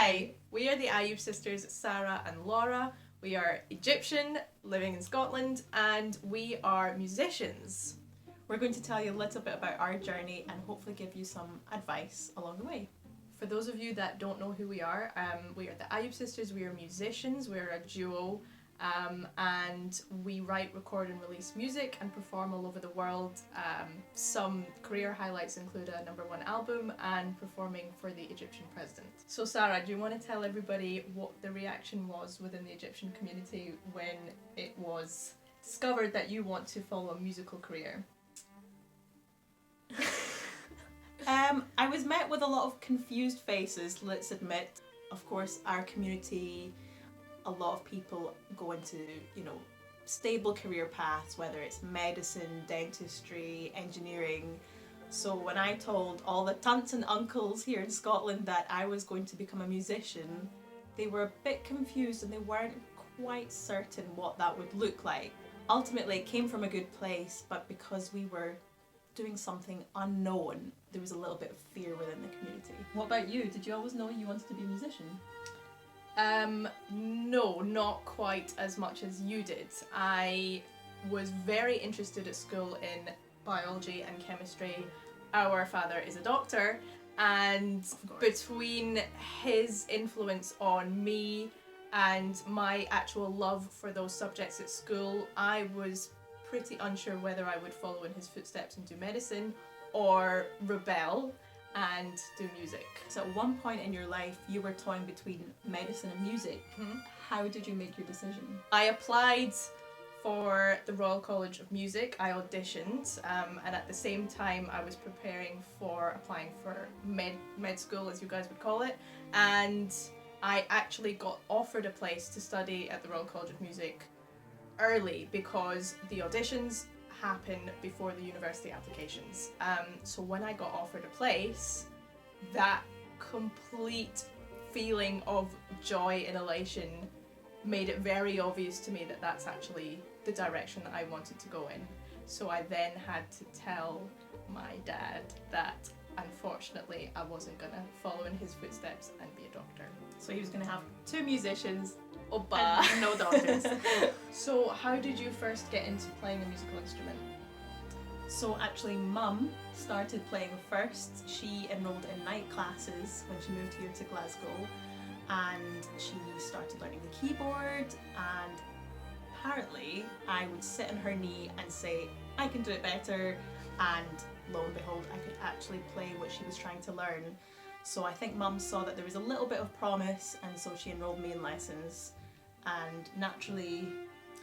Hi! We are the Ayoub sisters, Sarah and Laura. We are Egyptian, living in Scotland, and we are musicians. We're going to tell you a little bit about our journey and hopefully give you some advice along the way. For those of you that don't know who we are the Ayoub sisters. We are musicians, we're a duo, and we write, record and release music and perform all over the world. Some career highlights include a #1 album and performing for the Egyptian president. So Sarah, do you want to tell everybody what the reaction was within the Egyptian community when it was discovered that you want to follow a musical career? I was met with a lot of confused faces, let's admit. Of course, our community, a lot of people go into, stable career paths, whether it's medicine, dentistry, engineering. So when I told all the aunts and uncles here in Scotland that I was going to become a musician, they were a bit confused and they weren't quite certain what that would look like. Ultimately, it came from a good place, but because we were doing something unknown, there was a little bit of fear within the community. What about you? Did you always know you wanted to be a musician? No, not quite as much as you did. I was very interested at school in biology and chemistry. Our father is a doctor, and between his influence on me and my actual love for those subjects at school, I was pretty unsure whether I would follow in his footsteps and do medicine or rebel and do music. So at one point in your life you were toying between medicine and music. How did you make your decision? I applied for the Royal College of Music. I auditioned, and at the same time I was preparing for applying for med school, as you guys would call it, and I actually got offered a place to study at the Royal College of Music early because the auditions happen before the university applications. So when I got offered a place, that complete feeling of joy and elation made it very obvious to me that that's actually the direction that I wanted to go in. So I then had to tell my dad that unfortunately I wasn't gonna follow in his footsteps and be a doctor. So he was going to have 2 musicians Opa. and no doctors. So how did you first get into playing a musical instrument? So actually Mum started playing first. She enrolled in night classes when she moved here to Glasgow, and she started learning the keyboard, and apparently I would sit on her knee and say, I can do it better, and lo and behold I could actually play what she was trying to learn. So I think Mum saw that there was a little bit of promise, and so she enrolled me in lessons, and naturally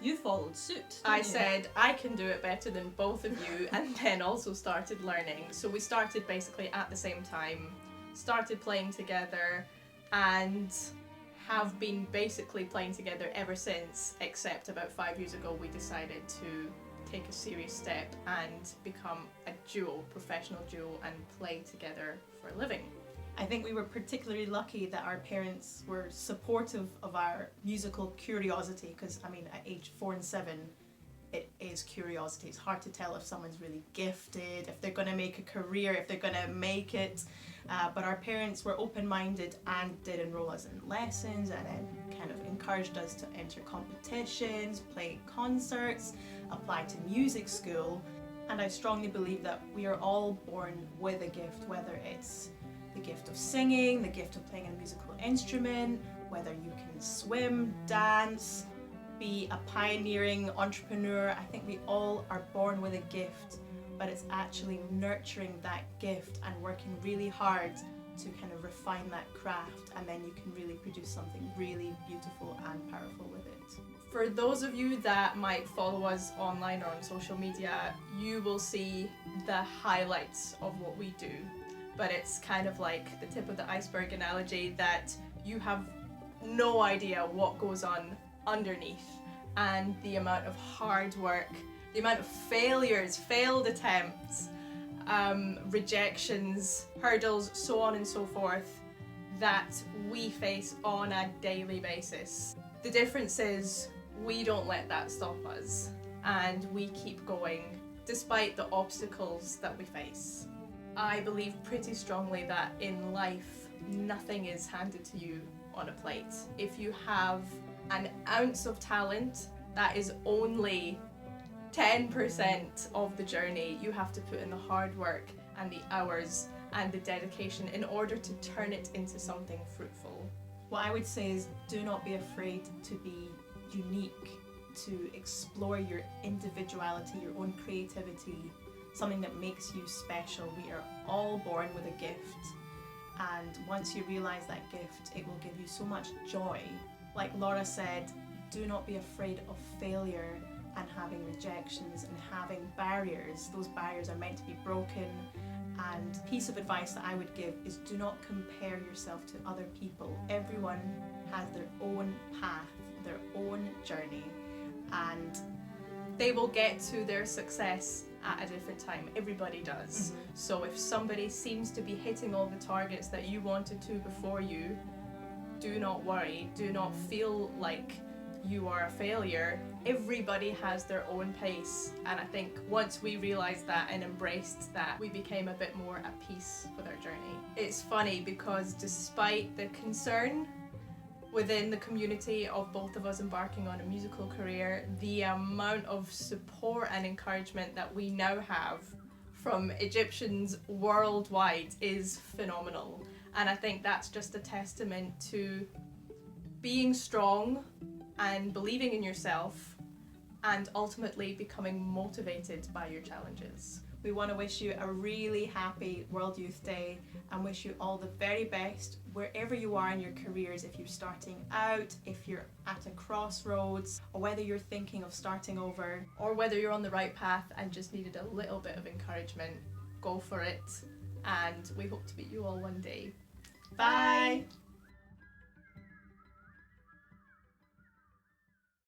you followed suit. I said, I can do it better than both of you, and then also started learning. So we started basically at the same time, started playing together, and have been basically playing together ever since, except about 5 years ago we decided to take a serious step and become a duo, professional duo, and play together for a living. I think we were particularly lucky that our parents were supportive of our musical curiosity, because I mean at age 4 and 7 it is curiosity. It's hard to tell if someone's really gifted, if they're going to make a career, if they're going to make it, but our parents were open-minded and did enroll us in lessons and then kind of encouraged us to enter competitions, play concerts, apply to music school, and I strongly believe that we are all born with a gift, whether it's the gift of singing, the gift of playing a musical instrument, whether you can swim, dance, be a pioneering entrepreneur. I think we all are born with a gift, but it's actually nurturing that gift and working really hard to kind of refine that craft, and then you can really produce something really beautiful and powerful with it. For those of you that might follow us online or on social media, you will see the highlights of what we do. But it's kind of like the tip of the iceberg analogy, that you have no idea what goes on underneath, and the amount of hard work, the amount of failures, failed attempts, rejections, hurdles, so on and so forth, that we face on a daily basis. The difference is we don't let that stop us, and we keep going despite the obstacles that we face. I believe pretty strongly that in life nothing is handed to you on a plate. If you have an ounce of talent, that is only 10% of the journey. You have to put in the hard work and the hours and the dedication in order to turn it into something fruitful. What I would say is do not be afraid to be unique, to explore your individuality, your own creativity, something that makes you special. We are all born with a gift, and once you realise that gift, it will give you so much joy. Like Laura said, do not be afraid of failure and having rejections and having barriers. Those barriers are meant to be broken. And a piece of advice that I would give is do not compare yourself to other people. Everyone has their own path, their own journey, and they will get to their success at a different time. Everybody does. So if somebody seems to be hitting all the targets that you wanted to before you, do not worry. Do not feel like you are a failure. Everybody has their own pace, and I think once we realised that and embraced that, we became a bit more at peace with our journey. It's funny because despite the concern within the community of both of us embarking on a musical career, the amount of support and encouragement that we now have from Egyptians worldwide is phenomenal, and I think that's just a testament to being strong and believing in yourself, and ultimately becoming motivated by your challenges. we want to wish you a really happy World Youth Day and wish you all the very best wherever you are in your careers. If you're starting out, if you're at a crossroads, or whether you're thinking of starting over, or whether you're on the right path and just needed a little bit of encouragement, go for it, and we hope to meet you all one day. bye!